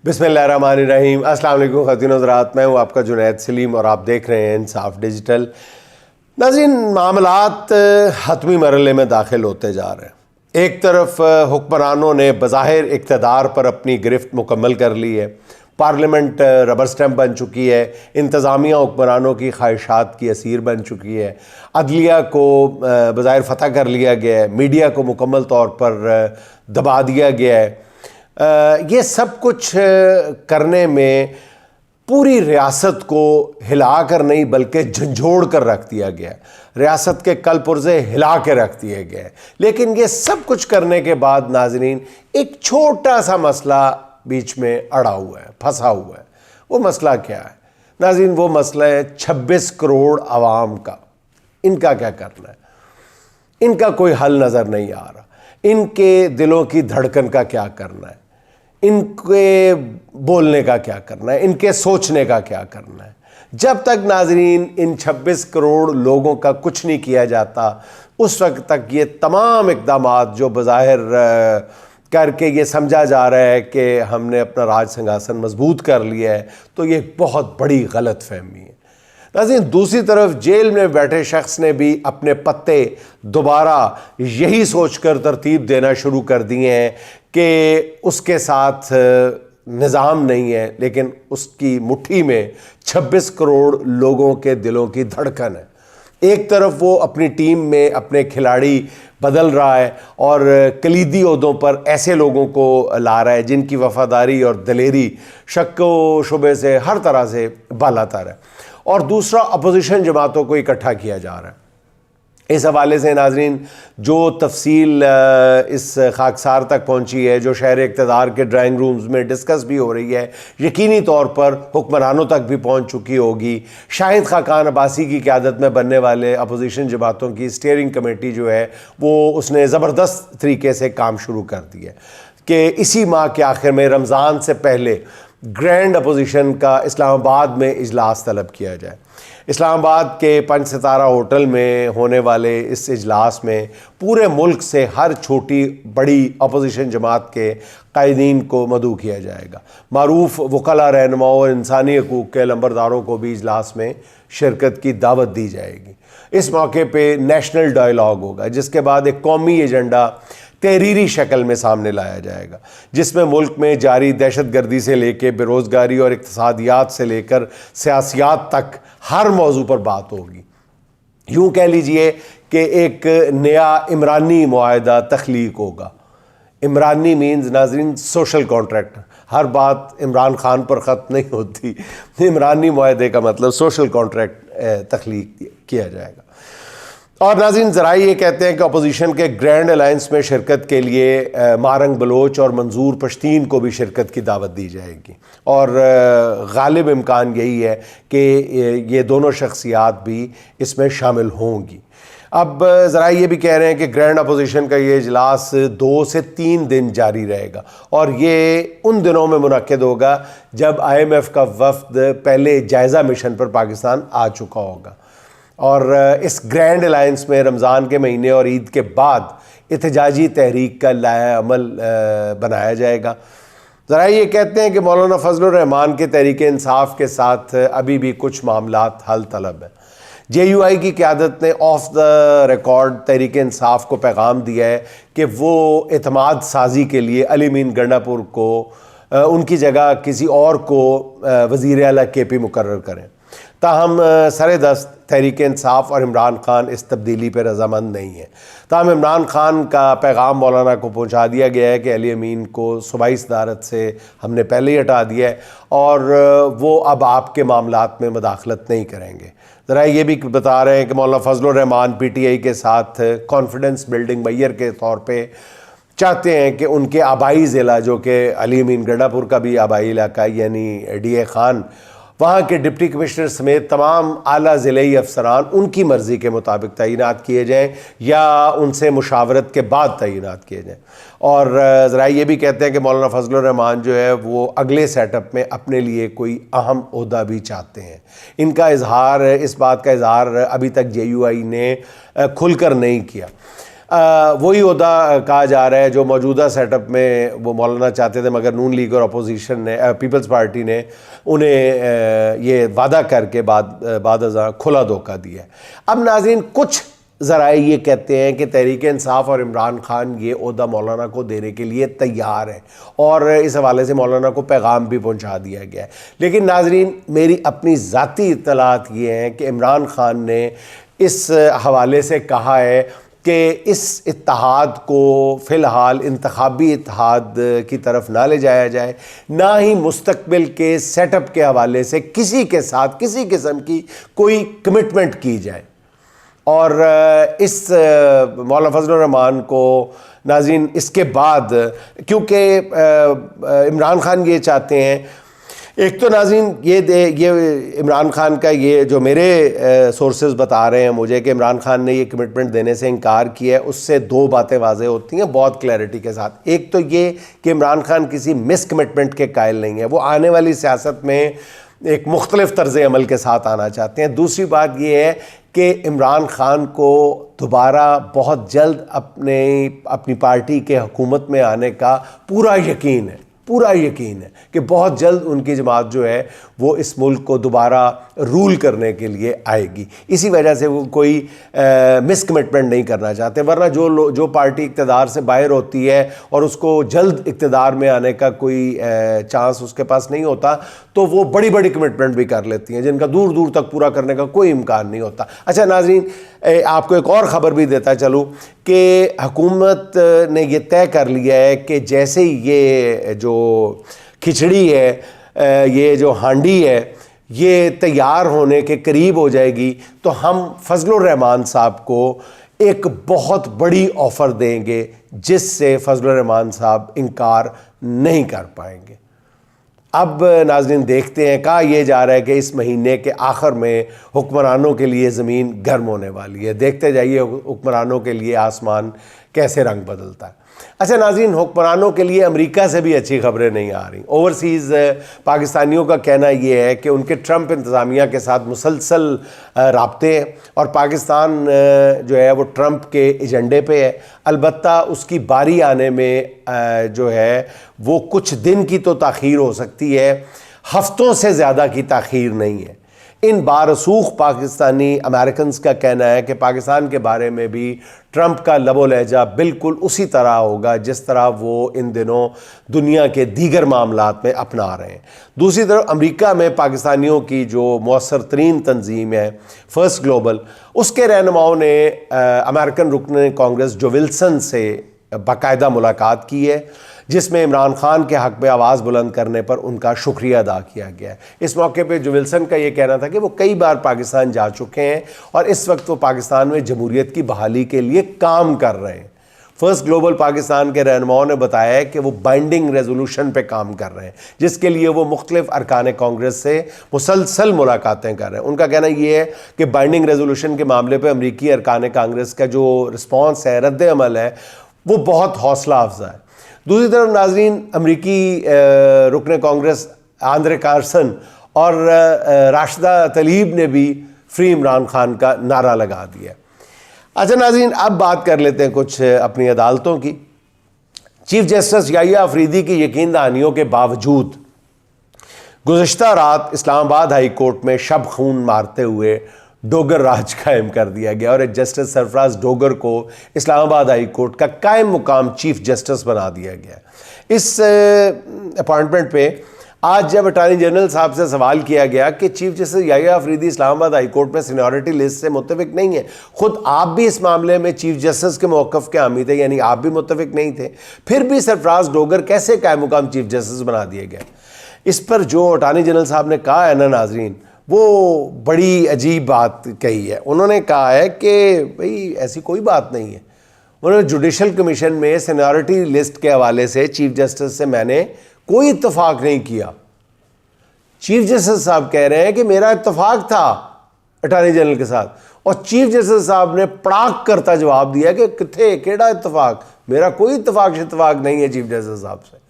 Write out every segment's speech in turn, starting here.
बिस्मिल्लाहिर्रहमानिर्रहीम। अस्सलाम वालेकुम ख़वातीन हज़रात, मैं हूँ आपका जुनैद सलीम और आप देख रहे हैं इंसाफ डिजिटल। नाज़रीन, मामलात हतमी मरहले में दाखिल होते जा रहे हैं। एक तरफ हुक्मरानों ने बज़ाहिर इक़्तिदार पर अपनी गिरफ्त मुकम्मल कर ली है, पार्लियामेंट रबर स्टैम्प बन चुकी है, इंतज़ामिया हुक्मरानों की ख्वाहिशात की असीर बन चुकी है, अदलिया को बज़ाहिर फ़तह कर लिया गया है, मीडिया को मुकम्मल तौर पर दबा दिया गया है। ये सब कुछ करने में पूरी रियासत को हिला कर नहीं बल्कि झंझोड़ कर रख दिया गया है। रियासत के कल पुर्जे हिला के रख दिए गए। लेकिन ये सब कुछ करने के बाद नाज़रीन, एक छोटा सा मसला बीच में अड़ा हुआ है, फंसा हुआ है। वो मसला क्या है नाज़रीन? वो मसला है 26 करोड़ आवाम का। इनका क्या करना है? इनका कोई हल नज़र नहीं आ रहा। इनके दिलों की धड़कन का क्या करना है? इनके बोलने का क्या करना है? इनके सोचने का क्या करना है? जब तक नाज़रीन इन 26 करोड़ लोगों का कुछ नहीं किया जाता, उस वक्त तक ये तमाम इक़दामात जो बज़ाहिर करके ये समझा जा रहा है कि हमने अपना राज सिंहासन मजबूत कर लिया है, तो ये बहुत बड़ी गलत फहमी है। नाज़रीन, दूसरी तरफ जेल में बैठे शख्स ने भी अपने पत्ते दोबारा यही सोचकर तरतीब देना शुरू कर दिए हैं कि उसके साथ निज़ाम नहीं है, लेकिन उसकी मुट्ठी में 26 करोड़ लोगों के दिलों की धड़कन है। एक तरफ वो अपनी टीम में अपने खिलाड़ी बदल रहा है और कलीदी ओहदों पर ऐसे लोगों को ला रहा है जिनकी वफादारी और दलेरी शक व शुबे से हर तरह से बालातर है, और दूसरा अपोजिशन जमातों को इकट्ठा किया जा रहा है। इस हवाले से नाज़रीन, जो तफसील इस खाकसार तक पहुंची है, जो शहर इक़्तिदार के ड्राइंग रूम्स में डिस्कस भी हो रही है, यकीनी तौर पर हुक्मरानों तक भी पहुंच चुकी होगी। शाहिद खाकान अब्बासी की क़यादत में बनने वाले अपोजिशन जमातों की स्टीयरिंग कमेटी जो है, वो उसने ज़बरदस्त तरीके से काम शुरू कर दिया कि इसी माह के आखिर में रमज़ान से पहले ग्रैंड अपोजिशन का इस्लामाबाद में इजलास तलब किया जाए। इस्लामाबाद के 5 सितारा होटल में होने वाले इस इजलास में पूरे मुल्क से हर छोटी बड़ी अपोजिशन जमात के कायदीन को मदऊ किया जाएगा। मारूफ वकला, रहनुमाओं और इंसानी हकूक़ के लंबरदारों को भी इजलास में शिरकत की दावत दी जाएगी। इस मौके पे नेशनल डायलॉग होगा, जिसके बाद एक कौमी एजेंडा तहरीरी शक्ल में सामने लाया जाएगा, जिसमें मुल्क में जारी दहशतगर्दी से लेकर बेरोज़गारी और इक़्तिसादियात से लेकर सियासियात तक हर मौजू पर बात होगी। यूँ कह लीजिए कि एक नया इमरानी मुआहदा तख्लीक होगा। इमरानी मीन्स नाज़रीन सोशल कॉन्ट्रैक्ट। हर बात इमरान खान पर ख़त्म नहीं होती। इमरानी मुआहदे का मतलब सोशल कॉन्ट्रैक्ट तख्लीक किया जाएगा। और नाज़रीन, ज़रा ये कहते हैं कि अपोजिशन के ग्रैंड अलायंस में शिरकत के लिए मारंग बलोच और मंजूर पश्तीन को भी शिरकत की दावत दी जाएगी, और गालिब इम्कान यही है कि ये दोनों शख्सियात भी इसमें शामिल होंगी। अब ज़रा ये भी कह रहे हैं कि ग्रैंड अपोजिशन का ये इजलास 2 से 3 दिन जारी रहेगा, और ये उन दिनों में मुनक्किद होगा जब IMF का वफ़द पहले जायज़ा मिशन पर पाकिस्तान आ चुका होगा। और इस ग्रैंड अलायंस में रमज़ान के महीने और ईद के बाद एहतजाजी तहरीक का लाया अमल बनाया जाएगा। ज़रा ये कहते हैं कि मौलाना फजलुर रहमान के तहरीक इंसाफ के साथ अभी भी कुछ मामलात हल तलब हैं। JUI की क़यादत ने of the record Tehreek Insaf को पैगाम दिया है कि वो एतमाद साजी के लिए अली मीन गंडापुर को उनकी जगह किसी और को वज़ीर आला KP मुकर्रर करें। ताहम सरेदस्त तहरीक इंसाफ और इमरान खान इस तब्दीली पर रजामंद नहीं है। ताहम इमरान खान का पैगाम मौलाना को पहुंचा दिया गया है कि अली अमीन को सूबाई सदारत से हमने पहले ही हटा दिया है और वो अब आपके मामलात में मदाखलत नहीं करेंगे। ज़रा ये भी बता रहे हैं कि मौलाना फजलुर रहमान PTI के साथ कॉन्फिडेंस बिल्डिंग मैयर के तौर पर चाहते हैं कि उनके आबाई ज़िला, जो कि अली अमीन गंडापुर का भी आबाई इलाका यानी DA खान, वहाँ के डिप्टी कमिश्नर समेत तमाम आला ज़िले अफसरान उनकी मर्ज़ी के मुताबिक तैनात किए जाएँ या उनसे मुशावरत के बाद तैनात किए जाएँ। और ज़रा ये भी कहते हैं कि मौलाना फजलुर रहमान जो है वो अगले सेटअप में अपने लिए कोई अहम ओहदा भी चाहते हैं। इनका इजहार, इस बात का इजहार अभी तक JUI ने खुलकर नहीं किया। वही ओहदा कहा जा रहा है जो मौजूदा सेटअप में वो मौलाना चाहते थे, मगर नून लीग और अपोजिशन ने, पीपल्स पार्टी ने उन्हें ये वादा करके बाद खुला धोखा दिया है। अब नाज़रीन, कुछ ज़राए ये कहते हैं कि तहरीक इंसाफ और इमरान खान ये ओहदा मौलाना को देने के लिए तैयार है और इस हवाले से मौलाना को पैगाम भी पहुंचा दिया गया है। लेकिन नाज़रीन, मेरी अपनी ज़ाती इत्तलात ये हैं कि इमरान खान ने इस हवाले से कहा है कि इस इत्तेहाद को फ़िलहाल इंतखाबी इत्तेहाद की तरफ ना ले जाया जाए, ना ही मुस्तकबिल के सेटअप के हवाले से किसी के साथ किसी किस्म की कोई कमिटमेंट की जाए। और इस मौलाना फजलुर रहमान को नाज़रीन इसके बाद, क्योंकि इमरान खान ये चाहते हैं, एक तो नाज़रीन ये इमरान खान का ये जो मेरे सोर्सेज बता रहे हैं मुझे कि इमरान खान ने ये कमिटमेंट देने से इनकार किया है, उससे दो बातें वाज़ेह होती हैं बहुत क्लैरिटी के साथ। एक तो ये कि इमरान खान किसी मिस कमिटमेंट के कायल नहीं है, वो आने वाली सियासत में एक मुख्तलिफ तर्ज़ अमल के साथ आना चाहते हैं। दूसरी बात ये है कि इमरान खान को दोबारा बहुत जल्द अपनी पार्टी के हुकूमत में आने का पूरा यकीन है कि बहुत जल्द उनकी जमात जो है वो इस मुल्क को दोबारा रूल करने के लिए आएगी। इसी वजह से वो कोई मिस कमिटमेंट नहीं करना चाहते, वरना जो पार्टी इक़्तिदार से बाहर होती है और उसको जल्द इक़्तिदार में आने का कोई चांस उसके पास नहीं होता, तो वो बड़ी बड़ी कमिटमेंट भी कर लेती हैं जिनका दूर दूर तक पूरा करने का कोई इम्कान नहीं होता। अच्छा नाज़रीन, आपको एक और ख़बर भी देता चलूँ कि हुकूमत ने यह तय कर लिया है कि जैसे ही ये जो खिचड़ी है, ये जो हांडी है, ये तैयार होने के करीब हो जाएगी, तो हम फजलुर रहमान साहब को एक बहुत बड़ी ऑफ़र देंगे जिससे फजलुर रहमान साहब इनकार नहीं कर पाएंगे। अब नाज़रीन देखते हैं, कहा यह जा रहा है कि इस महीने के आखिर में हुक्मरानों के लिए ज़मीन गर्म होने वाली है। देखते जाइए हुक्मरानों के लिए आसमान कैसे रंग बदलता है। अच्छा नाज़रीन, हुक्मरानों के लिए अमेरिका से भी अच्छी खबरें नहीं आ रही। ओवरसीज़ पाकिस्तानियों का कहना यह है कि उनके ट्रंप इंतज़ामिया के साथ मुसलसल राब्ते हैं और पाकिस्तान जो है वो ट्रंप के एजेंडे पे है। अलबत्ता उसकी बारी आने में जो है वो कुछ दिन की तो ताख़ीर हो सकती है, हफ्तों से ज़्यादा की ताख़ीर नहीं है। इन बारसूख पाकिस्तानी अमेरिकन्स का कहना है कि पाकिस्तान के बारे में भी ट्रंप का लबो लहजा बिल्कुल उसी तरह होगा जिस तरह वो इन दिनों दुनिया के दीगर मामलात में अपना रहे हैं। दूसरी तरफ अमेरिका में पाकिस्तानियों की जो मौसर तरीन तंजीम है फर्स्ट ग्लोबल, उसके रहनुमाओं ने अमेरिकन रुकन कांग्रेस जो विल्सन से बाकायदा मुलाकात की है, जिसमें इमरान खान के हक़ में आवाज़ बुलंद करने पर उनका शुक्रिया अदा किया गया है। इस मौके पे जो विल्सन का ये कहना था कि वो कई बार पाकिस्तान जा चुके हैं और इस वक्त वो पाकिस्तान में जमहूरियत की बहाली के लिए काम कर रहे हैं। फर्स्ट ग्लोबल पाकिस्तान के रहनुमाओं ने बताया है कि वो बाइंडिंग रेजोल्यूशन पे काम कर रहे हैं, जिसके लिए वो मुख्तलिफ अरकान कांग्रेस से मुसलसल मुलाकातें कर रहे हैं। उनका कहना ये है कि बाइंडिंग रेजोल्यूशन के मामले पर अमरीकी अरकान कांग्रेस का जो रिस्पॉन्स है, रद्द अमल है, वो बहुत हौसला अफजा है। दूसरी तरफ नाज़रीन, अमरीकी रुकन कांग्रेस आंद्रे कार्सन और राशिदा तलीब ने भी फ्री इमरान खान का नारा लगा दिया। अच्छा नाज़रीन, अब बात कर लेते हैं कुछ अपनी अदालतों की। चीफ जस्टिस याहिया अफरीदी की यकीन दहानियों के बावजूद गुज़श्ता रात इस्लामाबाद हाई कोर्ट में शब खून मारते हुए डोगर राज कायम कर दिया गया और जस्टिस सरफराज डोगर को इस्लामाबाद हाई कोर्ट का कायम मुकाम चीफ जस्टिस बना दिया गया। इस अपॉइंटमेंट पे आज जब अटॉर्नी जनरल साहब से सवाल किया गया कि chief justice Yahya Afridi Islamabad high court में सीनियरिटी लिस्ट से मुत्तफिक नहीं है, खुद आप भी इस मामले में चीफ जस्टिस के मौक़िफ़ के हामी थे, यानी आप भी मुत्तफिक नहीं थे, फिर भी सरफराज डोगर कैसे कायम मुकाम चीफ जस्टिस बना दिए गए। इस पर जो अटॉर्नी जनरल साहब ने कहा है ना नाज़रीन, वो बड़ी अजीब बात कही है। उन्होंने कहा है कि भाई ऐसी कोई बात नहीं है। उन्होंने जुडिशल कमीशन में सीनियरिटी लिस्ट के हवाले से चीफ जस्टिस से मैंने कोई इत्तफाक नहीं किया। चीफ जस्टिस साहब कह रहे हैं कि मेरा इत्तफाक था अटॉर्नी जनरल के साथ, और चीफ जस्टिस साहब ने पड़ाक करता जवाब दिया कि किथे केड़ा इत्तफाक, मेरा कोई इत्तफाक नहीं है चीफ जस्टिस साहब से।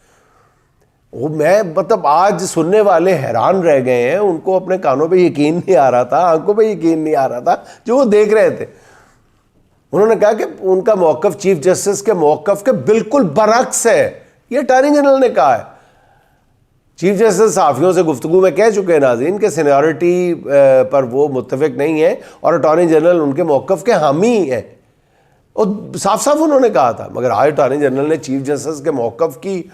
वो मैं मतलब आज सुनने वाले हैरान रह गए हैं, उनको अपने कानों पे यकीन नहीं आ रहा था, आंखों पे यकीन नहीं आ रहा था जो वो देख रहे थे। उन्होंने कहा कि उनका मौक़िफ़ चीफ जस्टिस के मौक़िफ़ के बिल्कुल बरक्स है। ये अटॉर्नी जनरल ने कहा है। चीफ जस्टिस सहाफ़ियों से गुफ्तगू में कह चुके हैं नाज़रीन के सीनियरिटी पर वो मुत्तफ़िक नहीं है और अटॉर्नी जनरल उनके मौक़िफ़ के हामी हैं। और साफ साफ उन्होंने कहा था। मगर आज अटॉर्नी जनरल ने चीफ जस्टिस के मौक़िफ़ की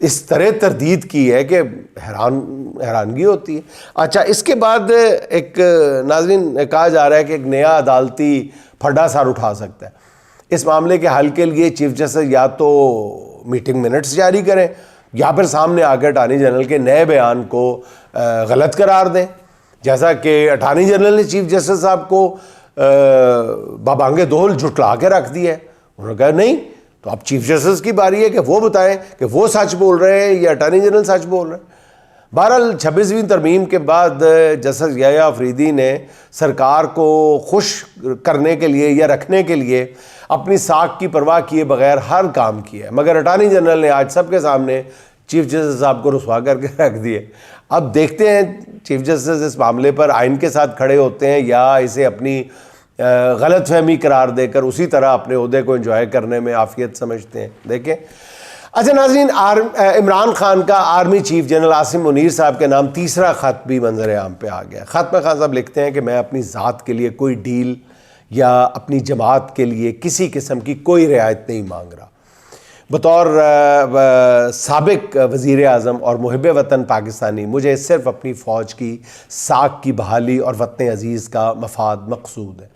इस तरह तरदीद की है कि हैरानगी होती है। अच्छा, इसके बाद एक नाज़रीन कहा जा रहा है कि एक नया अदालती फड्डा सर उठा सकता है। इस मामले के हल के लिए चीफ जस्टिस या तो मीटिंग मिनट्स जारी करें या फिर सामने आकर अटॉर्नी जनरल के नए बयान को गलत करार दें, जैसा कि अटॉर्नी जनरल ने चीफ जस्टिस साहब को बाबांगे दोहल झुटला के रख दिया है। उन्होंने कहा नहीं, तो अब चीफ जस्टिस की बारी है कि वो बताएं कि वो सच बोल रहे हैं या अटॉर्नी जनरल सच बोल रहे हैं। बहरहाल 26वीं तरमीम के बाद जस्टिस याह्या अफरीदी ने सरकार को खुश करने के लिए या रखने के लिए अपनी साख की परवाह किए बगैर हर काम किया है। मगर अटॉर्नी जनरल ने आज सबके सामने चीफ जस्टिस साहब को रुसवा करके रख दिए। अब देखते हैं चीफ जस्टिस इस मामले पर आइन के साथ खड़े होते हैं या इसे अपनी गलत फहमी करार देकर उसी तरह अपने ओहदे को एंजॉय करने में आफियत समझते हैं। देखें। अच्छा नाज़रीन, इमरान खान का army chief general Asim Munir साहब के नाम तीसरा ख़त भी मंजर आम पे आ गया। ख़त में खान साहब लिखते हैं कि मैं अपनी ज़ात के लिए कोई डील या अपनी जमात के लिए किसी किस्म की कोई रियायत नहीं मांग रहा। बतौर साबिक वज़ीर आज़म और मुहिब वतन पाकिस्तानी मुझे सिर्फ़ अपनी फ़ौज की साख की बहाली और वतन अज़ीज़ का मफाद मकसूद है।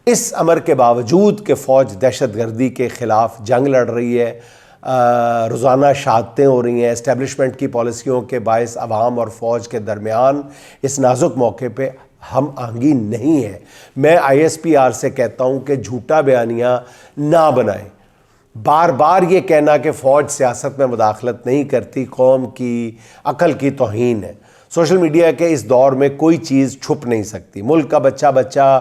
इस अमर के बावजूद कि फ़ौज दहशत गर्दी के ख़िलाफ़ जंग लड़ रही है, रोज़ाना शहादतें हो रही हैं, इस्टेब्लिशमेंट की पॉलिसियों के बायस अवाम और फ़ौज के दरमियान इस नाजुक मौके पे हम आहंगी नहीं है। मैं ISPR से कहता हूँ कि झूठा बयानिया ना बनाएं। बार बार ये कहना कि फ़ौज सियासत में मुदाखलत नहीं करती कौम की अकल की तौहीन है। सोशल मीडिया के इस दौर में कोई चीज़ छुप नहीं सकती। मुल्क का बच्चा बच्चा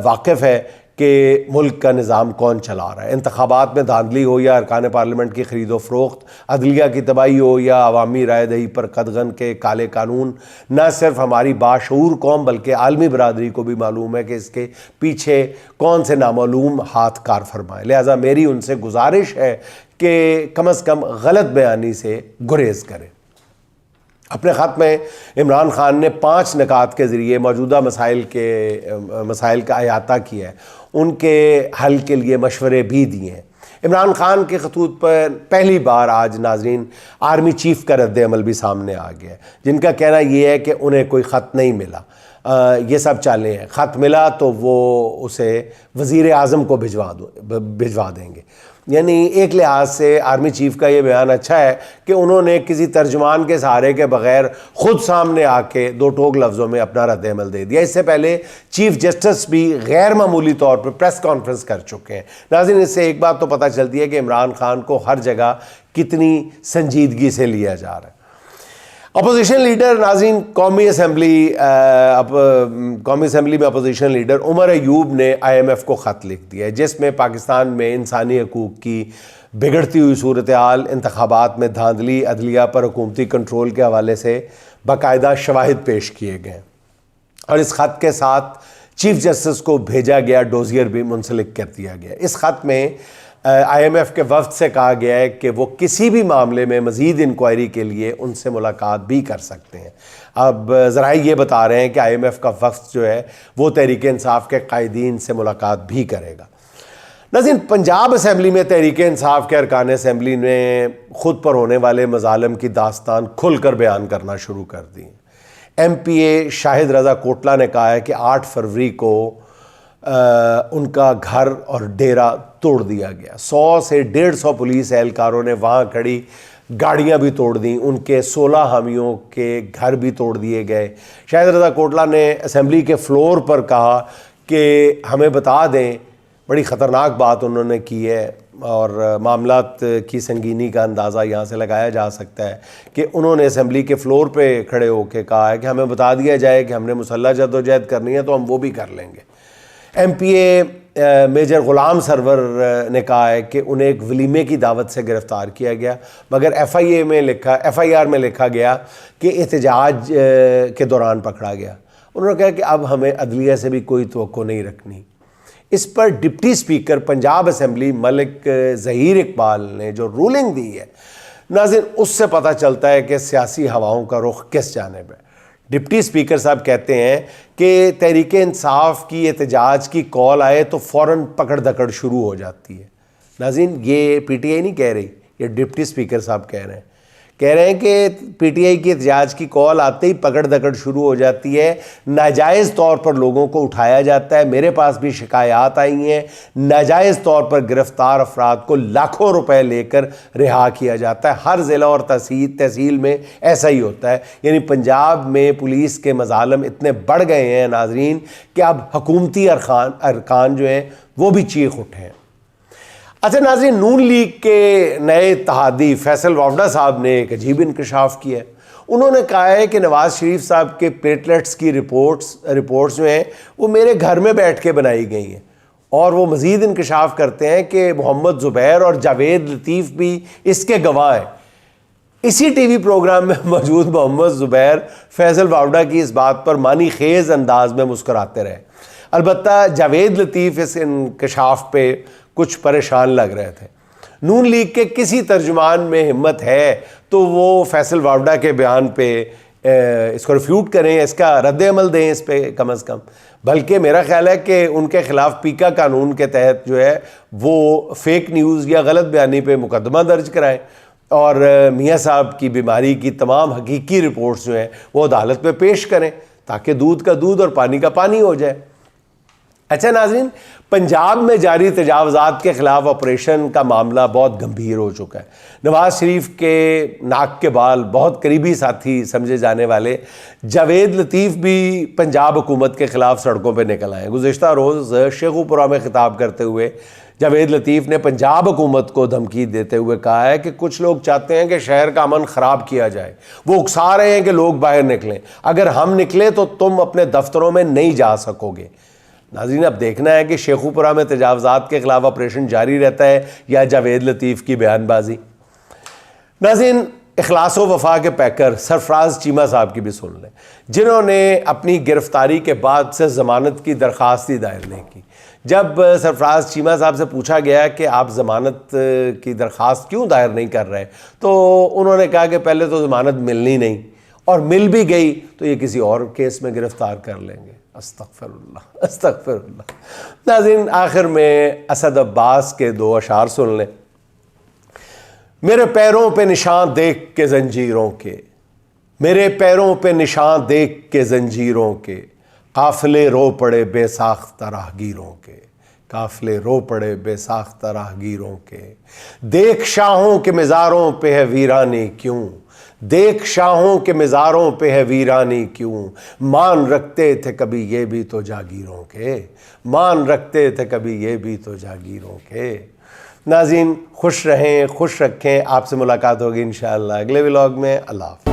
वाकिफ़ है कि मुल्क का निज़ाम कौन चला रहा है। इंतखाबात में धांधली हो या अरकान पार्लियामेंट की ख़रीदो फ़रोख्त, अदलिया की तबाही हो या अवामी राय दही पर कदगन के काले कानून, न सिर्फ हमारी बाशऊर कौम बल्कि आलमी बरादरी को भी मालूम है कि इसके पीछे कौन से नामालूम हाथ कार फरमाएँ। लिहाजा मेरी उनसे गुजारिश है कि कम अज़ कम गलत बयानी से गुरेज़ करें। अपने ख़त में इमरान खान ने 5 निकात के ज़रिए मौजूदा मसाइल का अहाता किया है, उनके हल के लिए मशवरे भी दिए हैं। इमरान खान के खतूत पर पहली बार आज नाजरीन आर्मी चीफ का रद्द अमल भी सामने आ गया है, जिनका कहना यह है कि उन्हें कोई ख़त नहीं मिला। ये सब चालें हैं, ख़त मिला तो वो उसे वज़ीर आज़म को भिजवा देंगे। यानी एक लिहाज से आर्मी चीफ का ये बयान अच्छा है कि उन्होंने किसी तर्जुमान के सहारे के बगैर ख़ुद सामने आके दो टोक लफ्ज़ों में अपना रद्द अमल दे दिया। इससे पहले चीफ जस्टिस भी गैर मामूली तौर पर प्रेस कॉन्फ्रेंस कर चुके हैं। नाज़रीन, इससे एक बात तो पता चलती है कि इमरान खान को हर जगह कितनी संजीदगी से लिया जा रहा है। अपोजिशन लीडर नाज़रीन, कौमी असम्बली में अपोजिशन लीडर उमर अयूब ने IMF को ख़त लिख दिया है, जिसमें पाकिस्तान में इंसानी हकूक़ की बिगड़ती हुई सूरत हाल, इंतखाबात में धांधली, अदलिया पर हुकूमती कंट्रोल के हवाले से बाकायदा शवाहिद पेश किए गए और इस ख़त के साथ चीफ जस्टिस को भेजा गया डोजियर भी मुंसलिक कर दिया गया। इस ख़त में IMF के वफ्द से कहा गया है कि वो किसी भी मामले में मज़ीद इंक्वायरी के लिए उनसे मुलाकात भी कर सकते हैं। अब ज़राए ये बता रहे हैं कि IMF का वफ्द जो है वो तहरीक इंसाफ के कायदीन से मुलाकात भी करेगा। नाज़रीन, पंजाब असम्बली में तहरीक इंसाफ के अरकान असम्बली ने ख़ुद पर होने वाले मज़ालिम की दास्तान खुल कर बयान करना शुरू कर दी। MPA शाहिद रज़ा कोटला ने कहा है कि 8 फरवरी को उनका घर और डेरा तोड़ दिया गया। 100 से 150 पुलिस एहलकारों ने वहाँ खड़ी गाड़ियाँ भी तोड़ दी, उनके 16 हामियों के घर भी तोड़ दिए गए। शाहिद रज़ा कोटला ने असम्बली के फ्लोर पर कहा कि हमें बता दें, बड़ी ख़तरनाक बात उन्होंने की है और मामलात की संगीनी का अंदाज़ा यहाँ से लगाया जा सकता है कि उन्होंने असम्बली के फ्लोर पे खड़े होकर कहा है कि हमें बता दिया जाए कि हमने मुसल्लह जद्दोजहद करनी है तो हम वो भी कर लेंगे। MPA मेजर ग़ुलाम सरवर ने कहा है कि उन्हें एक वलीमे की दावत से गिरफ़्तार किया गया, मगर FIR में लिखा गया कि एहतजाज के दौरान पकड़ा गया। उन्होंने कहा कि अब हमें अदलिया से भी कोई तवक्को नहीं रखनी। इस पर deputy speaker Punjab assembly Malik Zaheer Iqbal ने जो रूलिंग दी है नाज़रीन, उससे पता चलता है कि सियासी हवाओं का रुख किस जानिब है। डिप्टी स्पीकर साहब कहते हैं कि तहरीक इंसाफ की एहतजाज की कॉल आए तो फ़ौरन पकड़ दकड़ शुरू हो जाती है। नाज़रीन, ये PTI नहीं कह रही, ये डिप्टी स्पीकर साहब कह रहे हैं कि PTI की एहतजाज की कॉल आते ही पकड़ दकड़ शुरू हो जाती है, नाजायज़ तौर पर लोगों को उठाया जाता है। मेरे पास भी शिकायत आई हैं, नाजायज़ तौर पर गिरफ्तार अफराद को लाखों रुपए लेकर रिहा किया जाता है। हर ज़िला और तहसील में ऐसा ही होता है। यानी पंजाब में पुलिस के मज़ालम इतने बढ़ गए हैं नाज़रीन कि अब हुकूमती अरकान जो हैं वो भी चीख उठे हैं। अच्छा नाज़रीन, नून लीग के नए इत्तेहादी फैसल वावड़ा साहब ने एक अजीब इंकशाफ किया है। उन्होंने कहा है कि नवाज़ शरीफ साहब के प्लेटलेट्स की रिपोर्ट्स जो हैं वो मेरे घर में बैठ के बनाई गई हैं। और वो मज़ीद इंकशाफ करते हैं कि मोहम्मद ज़ुबैर और जावेद लतीफ़ भी इसके गवाह हैं। इसी TV प्रोग्राम में मौजूद मोहम्मद ज़ुबैर फैसल वावड़ा की इस बात पर मानी खेज़ अंदाज में मुस्कुराते रहे। अलबत्ता जावेद लतीफ़ इस इंकशाफ पे कुछ परेशान लग रहे थे। नून लीग के किसी तर्जुमान में हिम्मत है तो वो फैसल वावड़ा के बयान पे इसको रिफ्यूट करें, इसका रद्द-ए-अमल दें इस पे कम से कम। बल्कि मेरा ख्याल है कि उनके ख़िलाफ़ पीका कानून के तहत जो है वो फेक न्यूज़ या गलत बयानी पे मुकदमा दर्ज कराएं और मियाँ साहब की बीमारी की तमाम हकीकी रिपोर्ट्स जो हैं वो अदालत में पेश करें ताकि दूध का दूध और पानी का पानी हो जाए। अच्छा नाज़रीन, पंजाब में जारी तजावज़ात के ख़िलाफ़ ऑपरेशन का मामला बहुत गंभीर हो चुका है। नवाज़ शरीफ के नाक के बाल बहुत करीबी साथी समझे जाने वाले जावेद लतीफ़ भी पंजाब हुकूमत के ख़िलाफ़ सड़कों पर निकल आए। गुज़िश्ता रोज़ शेखुपुरा में ख़िताब करते हुए जावेद लतीफ़ ने पंजाब हुकूमत को धमकी देते हुए कहा है कि कुछ लोग चाहते हैं कि शहर का अमन ख़राब किया जाए। वो उकसा रहे हैं कि लोग बाहर निकलें, अगर हम निकले तो तुम अपने दफ्तरों में नहीं जा सकोगे। नाज़रीन, अब देखना है कि शेखुपुरा में तजावज़ात के ख़िलाफ़ ऑपरेशन जारी रहता है या जावेद लतीफ़ की बयानबाजी। नाज़रीन, इखलास व वफा के पैकर सरफराज चीमा साहब की भी सुन लें, जिन्होंने अपनी गिरफ्तारी के बाद से ज़मानत की दरख्वास्त ही दायर नहीं की। जब सरफराज चीमा साहब से पूछा गया कि आप ज़मानत की दरख्वास्त क्यों दायर नहीं कर रहे, तो उन्होंने कहा कि पहले तो ज़मानत मिलनी नहीं, और मिल भी गई तो ये किसी और केस में गिरफ़्तार कर लेंगे। अस्तग़फ़िरुल्लाह, अस्तग़फ़िरुल्लाह। नाज़रीन, आखिर में असद अब्बास के दो अशार सुन लें। मेरे पैरों पे निशान देख के जंजीरों के, मेरे पैरों पे निशान देख के जंजीरों के, काफ़िले रो पड़े बेसाख्ता राहगीरों के, काफ़िले रो पड़े बेसाख्ता राहगीरों के। देख शाहों के मज़ारों पे है वीरानी क्यों, देख शाहों के मज़ारों पे है वीरानी क्यों। मान रखते थे कभी ये भी तो जागीरों के, मान रखते थे कभी ये भी तो जागीरों के। नाज़रीन, खुश रहें, खुश रखें। आपसे मुलाकात होगी इंशाअल्लाह अगले व्लॉग में। अल्लाह हाफ़िज़।